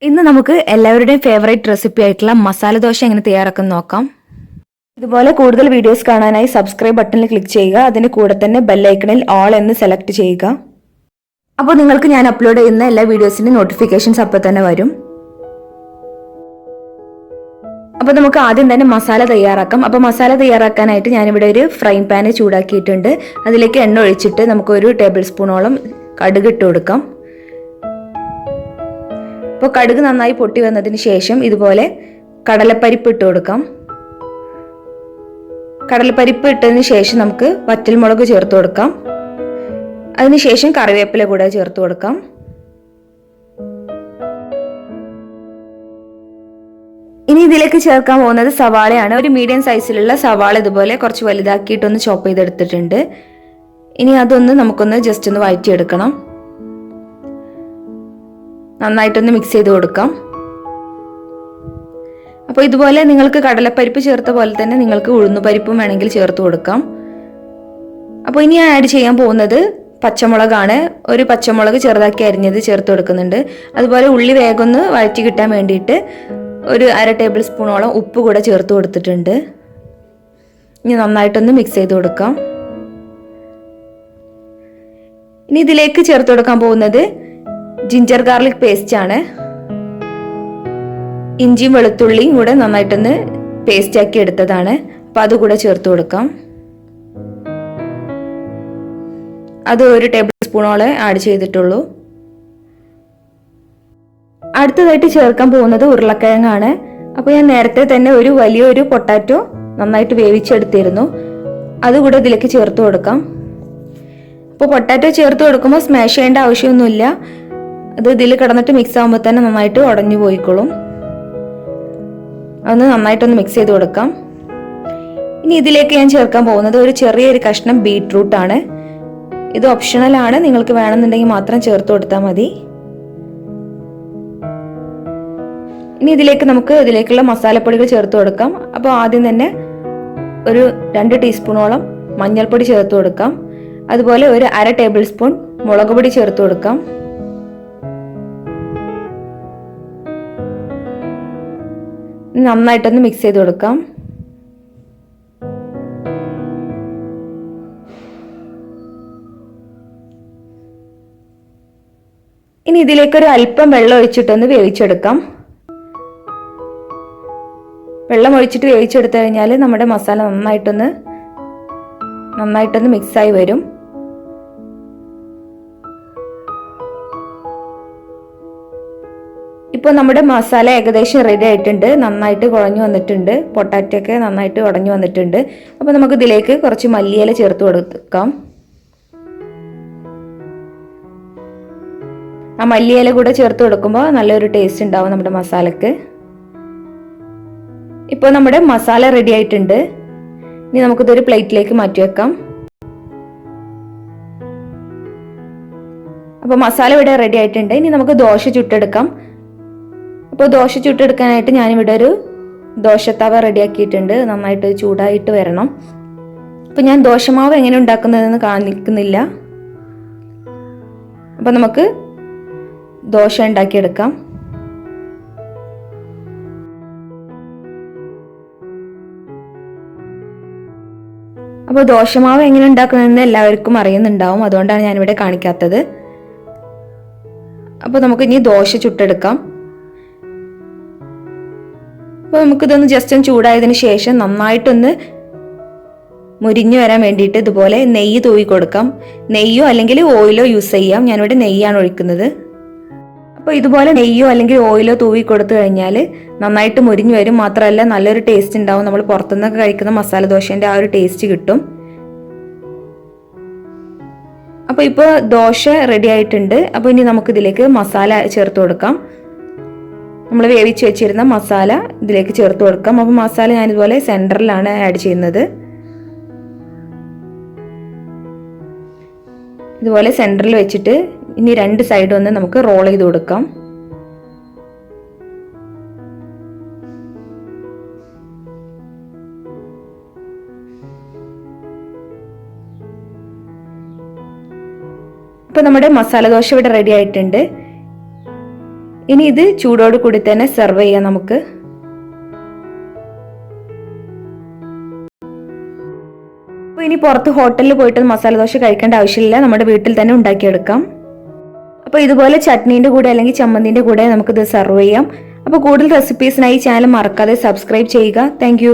ഇന്ന് നമുക്ക് എല്ലാവരുടെയും ഫേവറേറ്റ് റെസിപ്പി ആയിട്ടുള്ള മസാല ദോശ എങ്ങനെ തയ്യാറാക്കാൻ നോക്കാം. ഇതുപോലെ കൂടുതൽ വീഡിയോസ് കാണാനായി സബ്സ്ക്രൈബ് ബട്ടണിൽ ക്ലിക്ക് ചെയ്യുക. അതിന്റെ കൂടെ തന്നെ ബെൽ ഐക്കണിൽ ഓൾ എന്ന് സെലക്ട് ചെയ്യുക. അപ്പോൾ നിങ്ങൾക്ക് ഞാൻ അപ്ലോഡ് ചെയ്യുന്ന എല്ലാ വീഡിയോസിന്റെ നോട്ടിഫിക്കേഷൻസ് അപ്പോൾ തന്നെ വരും. അപ്പോൾ നമുക്ക് ആദ്യം തന്നെ മസാല തയ്യാറാക്കാം. അപ്പോൾ മസാല തയ്യാറാക്കാനായിട്ട് ഞാനിവിടെ ഒരു ഫ്രൈങ് പാന് ചൂടാക്കിയിട്ടുണ്ട്. അതിലേക്ക് എണ്ണ ഒഴിച്ചിട്ട് നമുക്ക് 1 ടേബിൾ സ്പൂണോളം കടുക് ഇട്ട് കൊടുക്കാം. അപ്പോൾ കടുക് നന്നായി പൊട്ടി വന്നതിന് ശേഷം ഇതുപോലെ കടലപ്പരിപ്പ് ഇട്ട് കൊടുക്കാം. കടലപ്പരിപ്പ് ഇട്ടതിന് ശേഷം നമുക്ക് വറ്റൽമുളക് ചേർത്ത് കൊടുക്കാം. അതിനുശേഷം കറിവേപ്പില കൂടെ ചേർത്ത് കൊടുക്കാം. ഇനി ഇതിലേക്ക് ചേർക്കാൻ പോകുന്നത് സവാളയാണ്. ഒരു മീഡിയം സൈസിലുള്ള സവാള ഇതുപോലെ കുറച്ച് വലുതാക്കിയിട്ടൊന്ന് ചോപ്പ് ചെയ്തെടുത്തിട്ടുണ്ട്. ഇനി അതൊന്ന് നമുക്കൊന്ന് ജസ്റ്റ് ഒന്ന് വഴറ്റിയെടുക്കണം. നന്നായിട്ടൊന്ന് മിക്സ് ചെയ്ത് കൊടുക്കാം. അപ്പോൾ ഇതുപോലെ നിങ്ങൾക്ക് കടലപ്പരിപ്പ് ചേർത്ത പോലെ തന്നെ നിങ്ങൾക്ക് ഉഴുന്നുപരിപ്പും വേണമെങ്കിൽ ചേർത്ത് കൊടുക്കാം. അപ്പോൾ ഇനി ആഡ് ചെയ്യാൻ പോകുന്നത് പച്ചമുളകാണ്. ഒരു പച്ചമുളക് ചെറുതാക്കി അരിഞ്ഞത് ചേർത്ത് കൊടുക്കുന്നുണ്ട്. അതുപോലെ ഉള്ളി വേഗം ഒന്ന് വഴറ്റി കിട്ടാൻ വേണ്ടിയിട്ട് ഒരു 1/2 ടേബിൾ സ്പൂണോളം ഉപ്പ് കൂടെ ചേർത്ത് കൊടുത്തിട്ടുണ്ട്. ഇനി നന്നായിട്ടൊന്ന് മിക്സ് ചെയ്ത് കൊടുക്കാം. ഇനി ഇതിലേക്ക് ചേർത്ത് കൊടുക്കാൻ പോകുന്നത് ജിഞ്ചർ ഗാർലിക് പേസ്റ്റ് ആണ്. ഇഞ്ചിയും വെളുത്തുള്ളിയും കൂടെ നന്നായിട്ടൊന്ന് പേസ്റ്റ് ആക്കി എടുത്തതാണ്. അപ്പം അതുകൂടെ ചേർത്ത് കൊടുക്കാം. അത് 1 ടേബിൾ സ്പൂണോളം ആഡ് ചെയ്തിട്ടുള്ളൂ. അടുത്തതായിട്ട് ചേർക്കാൻ പോകുന്നത് ഉരുളക്കിഴങ്ങാണ്. അപ്പോൾ ഞാൻ നേരത്തെ തന്നെ ഒരു വലിയൊരു പൊട്ടാറ്റോ നന്നായിട്ട് വേവിച്ചെടുത്തിരുന്നു. അതുകൂടെ ഇതിലേക്ക് ചേർത്ത് കൊടുക്കാം. അപ്പോൾ പൊട്ടാറ്റോ ചേർത്ത് കൊടുക്കുമ്പോൾ സ്മാഷ് ചെയ്യേണ്ട ആവശ്യമൊന്നുമില്ല. അത് ഇതിൽ കിടന്നിട്ട് മിക്സ് ആകുമ്പോൾ തന്നെ നന്നായിട്ട് ഉടഞ്ഞു പോയിക്കോളും. അതൊന്ന് നന്നായിട്ടൊന്ന് മിക്സ് ചെയ്ത് കൊടുക്കാം. ഇനി ഇതിലേക്ക് ഞാൻ ചേർക്കാൻ പോകുന്നത് ഒരു ചെറിയൊരു കഷ്ണം ബീട്രൂട്ട് ആണ്. ഇത് ഓപ്ഷണൽ ആണ്, നിങ്ങൾക്ക് വേണമെന്നുണ്ടെങ്കിൽ മാത്രം ചേർത്ത് കൊടുത്താൽ മതി. ഇനി ഇതിലേക്കുള്ള മസാലപ്പൊടികൾ ചേർത്ത് കൊടുക്കാം. അപ്പോൾ ആദ്യം തന്നെ ഒരു 2 ടീസ്പൂണോളം മഞ്ഞൾപ്പൊടി ചേർത്ത് കൊടുക്കാം. അതുപോലെ ഒരു 1/2 ടേബിൾ സ്പൂൺ മുളക് പൊടി ചേർത്ത് കൊടുക്കാം. നന്നായിട്ടൊന്ന് മിക്സ് ചെയ്ത് കൊടുക്കാം. ഇനി ഇതിലേക്കൊരു അല്പം വെള്ളം ഒഴിച്ചിട്ടൊന്ന് വേവിച്ചെടുക്കാം. വെള്ളം ഒഴിച്ചിട്ട് വേവിച്ചെടുത്തു കഴിഞ്ഞാൽ നമ്മുടെ മസാല നന്നായിട്ടൊന്ന് മിക്സായി വരും. ഇപ്പോൾ നമ്മുടെ മസാല ഏകദേശം റെഡി ആയിട്ടുണ്ട്. നന്നായിട്ട് കുഴഞ്ഞു വന്നിട്ടുണ്ട്. പൊട്ടാറ്റോ ഒക്കെ നന്നായിട്ട് ഉടഞ്ഞു വന്നിട്ടുണ്ട്. അപ്പോൾ നമുക്ക് ഇതിലേക്ക് കുറച്ച് മല്ലിയില ചേർത്ത് കൊടുക്കാം. ആ മല്ലിയില കൂടെ ചേർത്ത് കൊടുക്കുമ്പോൾ നല്ലൊരു ടേസ്റ്റ് ഉണ്ടാവും നമ്മുടെ മസാലക്ക്. ഇപ്പോൾ നമ്മുടെ മസാല റെഡി ആയിട്ടുണ്ട്. ഇനി നമുക്കിതൊരു പ്ലേറ്റിലേക്ക് മാറ്റി വെക്കാം. അപ്പോൾ മസാല ഇവിടെ റെഡി ആയിട്ടുണ്ട്. ഇനി നമുക്ക് ദോശ ചുട്ടെടുക്കാം. അപ്പോൾ ദോശ ചുട്ടെടുക്കാനായിട്ട് ഞാനിവിടെ ഒരു ദോശത്തവ റെഡിയാക്കിയിട്ടുണ്ട്. നന്നായിട്ട് ചൂടായിട്ട് വരണം. അപ്പോൾ ഞാൻ ദോശമാവ് എങ്ങനെ ഉണ്ടാക്കുന്നതെന്ന് കാണിക്കുന്നില്ല. അപ്പോൾ നമുക്ക് ദോശ ഉണ്ടാക്കിയെടുക്കാം. അപ്പോൾ ദോശമാവ് എങ്ങനെ ഉണ്ടാക്കുന്നതെന്ന് എല്ലാവർക്കും അറിയുന്നുണ്ടാവും. അതുകൊണ്ടാണ് ഞാനിവിടെ കാണിക്കാത്തത്. അപ്പോൾ നമുക്ക് ഇനി ദോശ ചുട്ടെടുക്കാം. അപ്പോൾ നമുക്കിതൊന്ന് ജസ്റ്റ് ഒന്ന് ചൂടായതിന് ശേഷം നന്നായിട്ടൊന്ന് മുരിഞ്ഞു വരാൻ വേണ്ടിയിട്ട് ഇതുപോലെ നെയ്യ് തൂവി കൊടുക്കാം. നെയ്യോ അല്ലെങ്കിൽ ഓയിലോ യൂസ് ചെയ്യാം. ഞാനിവിടെ നെയ്യാണ് ഒഴിക്കുന്നത്. അപ്പോൾ ഇതുപോലെ നെയ്യോ അല്ലെങ്കിൽ ഓയിലോ തൂവി കൊടുത്തു കഴിഞ്ഞാൽ നന്നായിട്ട് മുരിഞ്ഞു വരും. മാത്രമല്ല നല്ലൊരു ടേസ്റ്റ് ഉണ്ടാവും. നമ്മൾ പുറത്തുനിന്നൊക്കെ കഴിക്കുന്ന മസാല ദോശേൻ്റെ ആ ഒരു ടേസ്റ്റ് കിട്ടും. അപ്പോൾ ഇപ്പോൾ ദോശ റെഡി ആയിട്ടുണ്ട്. അപ്പോൾ ഇനി നമുക്കിതിലേക്ക് മസാല ചേർത്ത് കൊടുക്കാം. നമ്മൾ വേവിച്ച് വെച്ചിരുന്ന മസാല ഇതിലേക്ക് ചേർത്ത് കൊടുക്കാം. അപ്പോൾ മസാല ഞാനിതുപോലെ സെൻറ്ററിലാണ് ആഡ് ചെയ്യുന്നത്. ഇതുപോലെ സെൻറ്ററിൽ വെച്ചിട്ട് ഇനി 2 സൈഡും ഒന്ന് നമുക്ക് റോൾ ചെയ്ത് കൊടുക്കാം. ഇപ്പോൾ നമ്മുടെ മസാല ദോശ ഇവിടെ റെഡി ആയിട്ടുണ്ട്. ഇനി ഇത് ചൂടോട് കൂടി തന്നെ സെർവ് ചെയ്യാം നമുക്ക്. അപ്പോൾ ഇനി പുറത്ത് ഹോട്ടലിൽ പോയിട്ട് മസാല ദോശ കഴിക്കേണ്ട ആവശ്യമില്ല, നമ്മുടെ വീട്ടിൽ തന്നെ ഉണ്ടാക്കിയെടുക്കാം. അപ്പോൾ ഇതുപോലെ ചട്നീൻ്റെ കൂടെ അല്ലെങ്കിൽ ചമ്മന്തിൻ്റെ കൂടെ നമുക്കിത് സെർവ് ചെയ്യാം. അപ്പോൾ കൂടുതൽ റെസിപ്പീസിനായി ചാനൽ മറക്കാതെ സബ്സ്ക്രൈബ് ചെയ്യുക. താങ്ക്